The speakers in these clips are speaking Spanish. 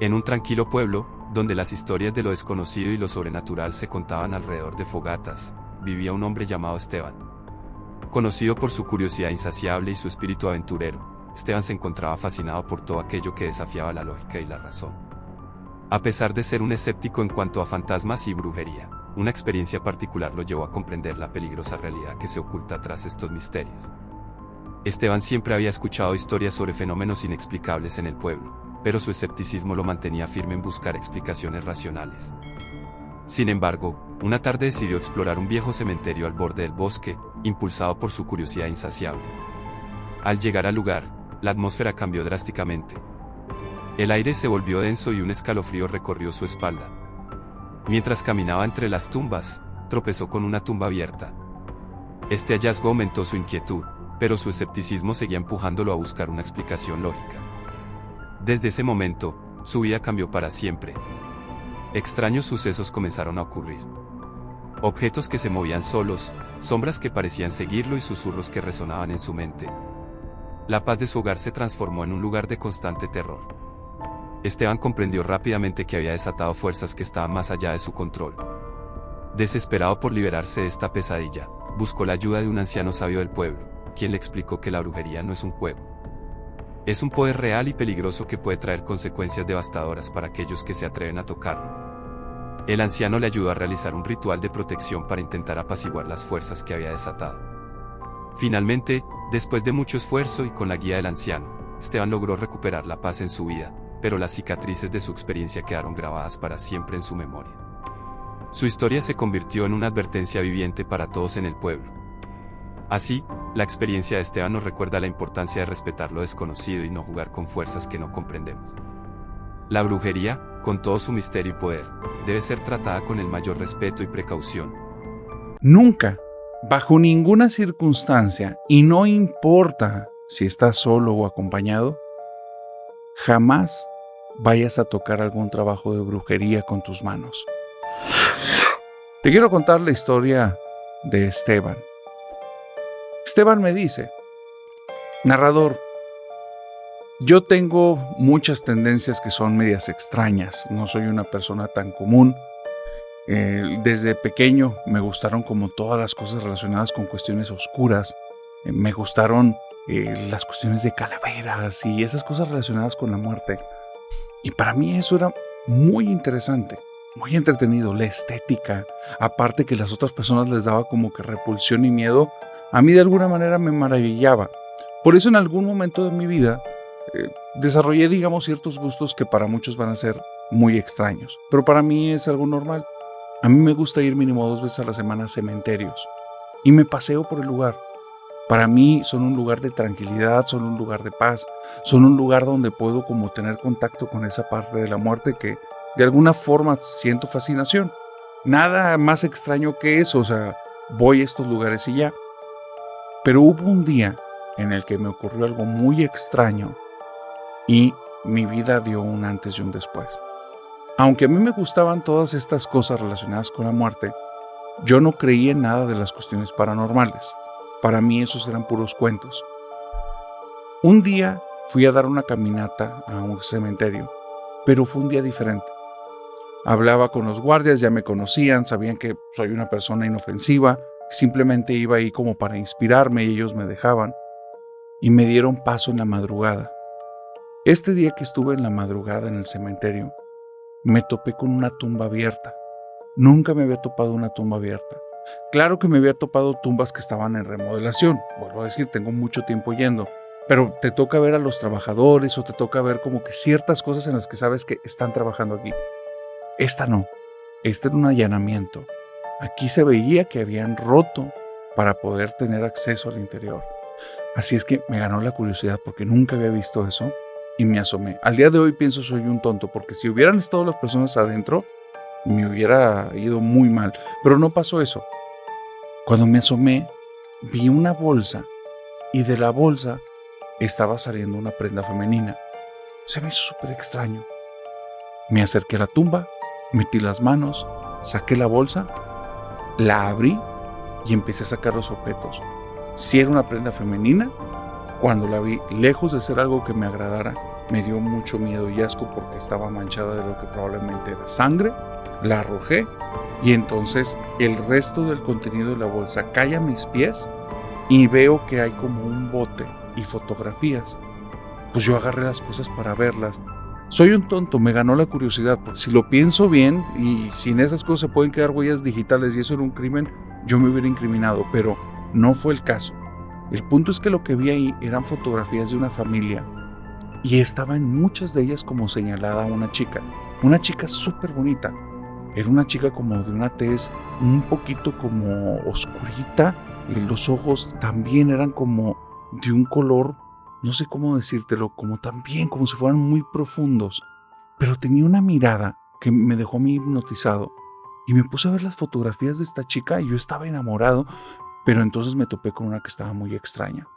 En un tranquilo pueblo, donde las historias de lo desconocido y lo sobrenatural se contaban alrededor de fogatas, vivía un hombre llamado Esteban. Conocido por su curiosidad insaciable y su espíritu aventurero, Esteban se encontraba fascinado por todo aquello que desafiaba la lógica y la razón. A pesar de ser un escéptico en cuanto a fantasmas y brujería, una experiencia particular lo llevó a comprender la peligrosa realidad que se oculta tras estos misterios. Esteban siempre había escuchado historias sobre fenómenos inexplicables en el pueblo, pero su escepticismo lo mantenía firme en buscar explicaciones racionales. Sin embargo, una tarde decidió explorar un viejo cementerio al borde del bosque, impulsado por su curiosidad insaciable. Al llegar al lugar, la atmósfera cambió drásticamente. El aire se volvió denso y un escalofrío recorrió su espalda. Mientras caminaba entre las tumbas, tropezó con una tumba abierta. Este hallazgo aumentó su inquietud, pero su escepticismo seguía empujándolo a buscar una explicación lógica. Desde ese momento, su vida cambió para siempre. Extraños sucesos comenzaron a ocurrir. Objetos que se movían solos, sombras que parecían seguirlo y susurros que resonaban en su mente. La paz de su hogar se transformó en un lugar de constante terror. Esteban comprendió rápidamente que había desatado fuerzas que estaban más allá de su control. Desesperado por liberarse de esta pesadilla, buscó la ayuda de un anciano sabio del pueblo, quien le explicó que la brujería no es un juego. Es un poder real y peligroso que puede traer consecuencias devastadoras para aquellos que se atreven a tocarlo. El anciano le ayudó a realizar un ritual de protección para intentar apaciguar las fuerzas que había desatado. Finalmente, después de mucho esfuerzo y con la guía del anciano, Esteban logró recuperar la paz en su vida, pero las cicatrices de su experiencia quedaron grabadas para siempre en su memoria. Su historia se convirtió en una advertencia viviente para todos en el pueblo. Así, la experiencia de Esteban nos recuerda la importancia de respetar lo desconocido y no jugar con fuerzas que no comprendemos. La brujería, con todo su misterio y poder, debe ser tratada con el mayor respeto y precaución. Nunca, bajo ninguna circunstancia, y no importa si estás solo o acompañado, jamás vayas a tocar algún trabajo de brujería con tus manos. Te quiero contar la historia de Esteban. Esteban me dice: narrador, yo tengo muchas tendencias que son medias extrañas, no soy una persona tan común. Desde pequeño me gustaron como todas las cosas relacionadas con cuestiones oscuras, me gustaron las cuestiones de calaveras y esas cosas relacionadas con la muerte. Y para mí eso era muy interesante, muy entretenido, la estética, aparte que las otras personas les daba como que repulsión y miedo, a mí de alguna manera me maravillaba. Por eso en algún momento de mi vida desarrollé, digamos, ciertos gustos que para muchos van a ser muy extraños, pero para mí es algo normal. A mí me gusta ir mínimo 2 veces a la semana a cementerios y me paseo por el lugar. Para mí son un lugar de tranquilidad, son un lugar de paz, son un lugar donde puedo como tener contacto con esa parte de la muerte que de alguna forma siento fascinación. Nada más extraño que eso, o sea, voy a estos lugares y ya. Pero hubo un día en el que me ocurrió algo muy extraño y mi vida dio un antes y un después. Aunque a mí me gustaban todas estas cosas relacionadas con la muerte, yo no creía en nada de las cuestiones paranormales. Para mí esos eran puros cuentos. Un día fui a dar una caminata a un cementerio, pero fue un día diferente. Hablaba con los guardias, ya me conocían, sabían que soy una persona inofensiva, simplemente iba ahí como para inspirarme y ellos me dejaban. Y me dieron paso en la madrugada. Este día que estuve en la madrugada en el cementerio, me topé con una tumba abierta. Nunca me había topado una tumba abierta. Claro que me había topado tumbas que estaban en remodelación. Vuelvo a decir, tengo mucho tiempo yendo. Pero te toca ver a los trabajadores o te toca ver como que ciertas cosas en las que sabes que están trabajando aquí. Esta no. Este era un allanamiento. Aquí se veía que habían roto para poder tener acceso al interior. Así es que me ganó la curiosidad porque nunca había visto eso y me asomé. Al día de hoy pienso soy un tonto porque si hubieran estado las personas adentro me hubiera ido muy mal. Pero no pasó eso. Cuando me asomé vi una bolsa y de la bolsa estaba saliendo una prenda femenina. Se me hizo súper extraño. Me acerqué a la tumba, metí las manos, saqué la bolsa, la abrí y empecé a sacar los objetos. Si era una prenda femenina, cuando la vi, lejos de ser algo que me agradara, me dio mucho miedo y asco porque estaba manchada de lo que probablemente era sangre. La arrojé y entonces el resto del contenido de la bolsa cae a mis pies y veo que hay como un bote y fotografías. Pues yo agarré las cosas para verlas. Soy un tonto, me ganó la curiosidad, porque si lo pienso bien y sin esas cosas se pueden quedar huellas digitales y eso era un crimen, yo me hubiera incriminado, pero no fue el caso. El punto es que lo que vi ahí eran fotografías de una familia y estaba en muchas de ellas como señalada una chica súper bonita. Era una chica como de una tez un poquito como oscurita y los ojos también eran como de un color, no sé cómo decírtelo, como también como si fueran muy profundos, pero tenía una mirada que me dejó a mí hipnotizado y me puse a ver las fotografías de esta chica y yo estaba enamorado, pero entonces me topé con una que estaba muy extraña.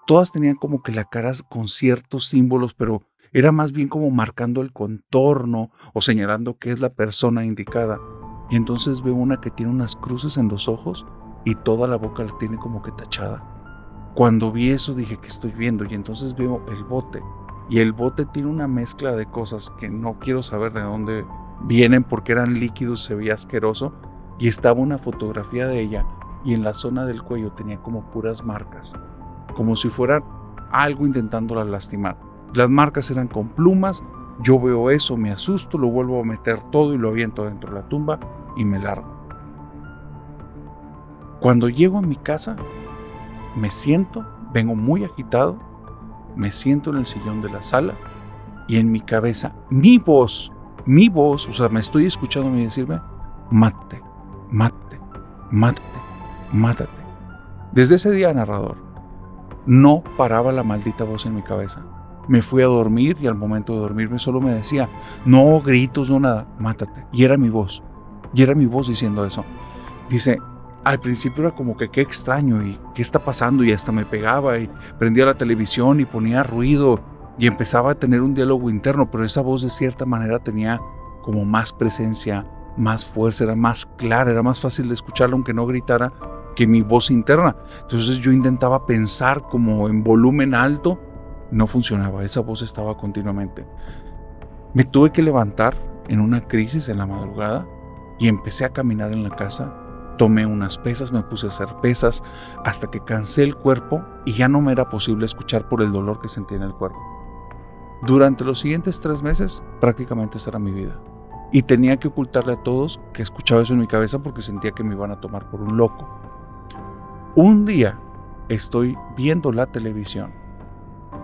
Todas tenían como que la cara con ciertos símbolos, pero era más bien como marcando el contorno o señalando que es la persona indicada. Y entonces veo una que tiene unas cruces en los ojos y toda la boca la tiene como que tachada. Cuando vi eso dije, ¿qué estoy viendo? Y entonces veo el bote. Y el bote tiene una mezcla de cosas que no quiero saber de dónde vienen porque eran líquidos, se veía asqueroso. Y estaba una fotografía de ella y en la zona del cuello tenía como puras marcas, como si fuera algo intentándola lastimar. Las marcas eran con plumas. Yo veo eso, me asusto, lo vuelvo a meter todo y lo aviento dentro de la tumba y me largo. Cuando llego a mi casa, me siento, vengo muy agitado, me siento en el sillón de la sala y en mi cabeza, mi voz, o sea, me estoy escuchando decirme, mátate, mátate, mátate, mátate. Desde ese día, narrador, no paraba la maldita voz en mi cabeza. Me fui a dormir y al momento de dormirme solo me decía, no gritos, no nada, mátate. Y era mi voz diciendo eso. Dice, al principio era como que qué extraño y qué está pasando y hasta me pegaba y prendía la televisión y ponía ruido y empezaba a tener un diálogo interno, pero esa voz de cierta manera tenía como más presencia, más fuerza, era más clara, era más fácil de escucharla aunque no gritara que mi voz interna. Entonces yo intentaba pensar como en volumen alto. No funcionaba, esa voz estaba continuamente. Me tuve que levantar en una crisis en la madrugada y empecé a caminar en la casa. Tomé unas pesas, me puse a hacer pesas hasta que cansé el cuerpo y ya no me era posible escuchar por el dolor que sentía en el cuerpo. Durante los siguientes 3 meses, prácticamente esa era mi vida. Y tenía que ocultarle a todos que escuchaba eso en mi cabeza porque sentía que me iban a tomar por un loco. Un día estoy viendo la televisión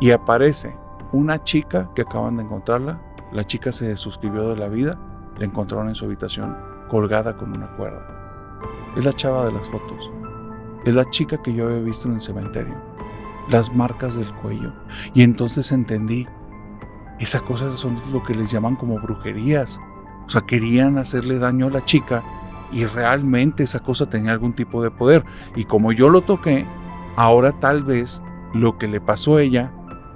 y aparece una chica que acaban de encontrarla. La chica se desuscribió de la vida, la encontraron en su habitación colgada con una cuerda. Es la chava de las fotos, es la chica que yo había visto en el cementerio, las marcas del cuello. Y entonces entendí, esas cosas son lo que les llaman como brujerías. O sea, querían hacerle daño a la chica y realmente esa cosa tenía algún tipo de poder. Y como yo lo toqué, ahora tal vez lo que le pasó a ella,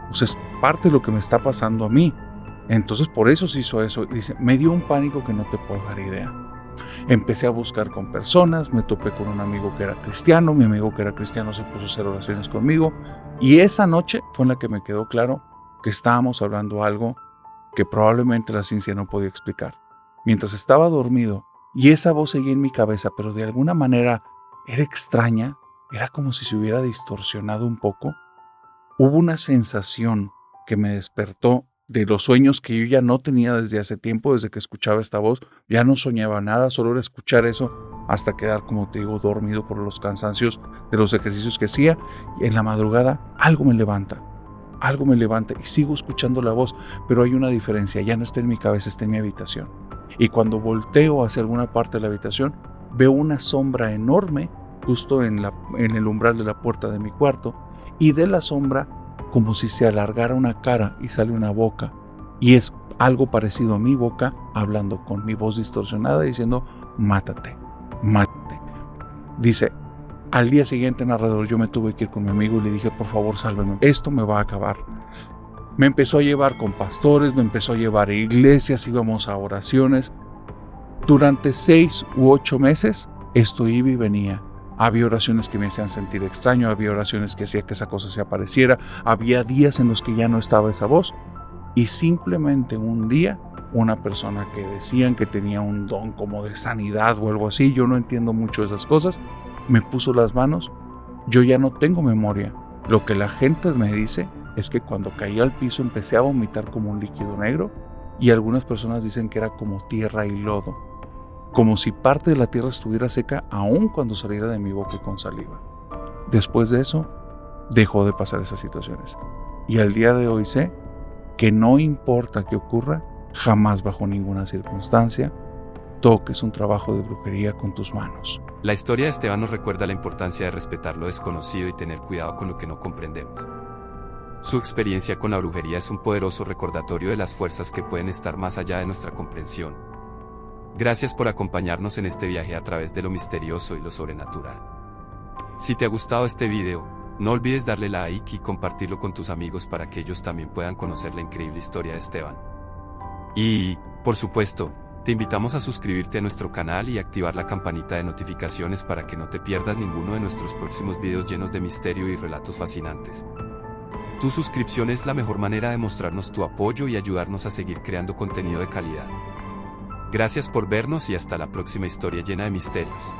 pues es parte de lo que me está pasando a mí. Entonces por eso se hizo eso. Dice, me dio un pánico que no te puedo dar idea. Empecé a buscar con personas, me topé con un amigo que era cristiano, mi amigo que era cristiano se puso a hacer oraciones conmigo y esa noche fue en la que me quedó claro que estábamos hablando algo que probablemente la ciencia no podía explicar. Mientras estaba dormido y esa voz seguía en mi cabeza, pero de alguna manera era extraña, era como si se hubiera distorsionado un poco. Hubo una sensación que me despertó de los sueños que yo ya no tenía desde hace tiempo, desde que escuchaba esta voz. Ya no soñaba nada, solo era escuchar eso hasta quedar, como te digo, dormido por los cansancios de los ejercicios que hacía. Y en la madrugada algo me levanta y sigo escuchando la voz, pero hay una diferencia, ya no está en mi cabeza, está en mi habitación. Y cuando volteo hacia alguna parte de la habitación, veo una sombra enorme justo en el umbral de la puerta de mi cuarto, y de la sombra como si se alargara una cara y sale una boca, y es algo parecido a mi boca hablando con mi voz distorsionada diciendo mátate, mátate. Dice, al día siguiente, narrador, yo me tuve que ir con mi amigo y le dije, por favor sálveme, esto me va a acabar. Me empezó a llevar con pastores, me empezó a llevar a iglesias, íbamos a oraciones. Durante 6 u 8 meses esto iba y venía. Había oraciones que me hacían sentir extraño, había oraciones que hacía que esa cosa se apareciera, había días en los que ya no estaba esa voz. Y simplemente un día, una persona que decían que tenía un don como de sanidad o algo así, yo no entiendo mucho de esas cosas, me puso las manos. Yo ya no tengo memoria. Lo que la gente me dice es que cuando caí al piso empecé a vomitar como un líquido negro, y algunas personas dicen que era como tierra y lodo, como si parte de la tierra estuviera seca aún cuando saliera de mi boca con saliva. Después de eso, dejó de pasar esas situaciones. Y al día de hoy sé que no importa qué ocurra, jamás bajo ninguna circunstancia toques un trabajo de brujería con tus manos. La historia de Esteban nos recuerda la importancia de respetar lo desconocido y tener cuidado con lo que no comprendemos. Su experiencia con la brujería es un poderoso recordatorio de las fuerzas que pueden estar más allá de nuestra comprensión. Gracias por acompañarnos en este viaje a través de lo misterioso y lo sobrenatural. Si te ha gustado este video, no olvides darle like y compartirlo con tus amigos para que ellos también puedan conocer la increíble historia de Esteban. Y, por supuesto, te invitamos a suscribirte a nuestro canal y activar la campanita de notificaciones para que no te pierdas ninguno de nuestros próximos videos llenos de misterio y relatos fascinantes. Tu suscripción es la mejor manera de mostrarnos tu apoyo y ayudarnos a seguir creando contenido de calidad. Gracias por vernos y hasta la próxima historia llena de misterios.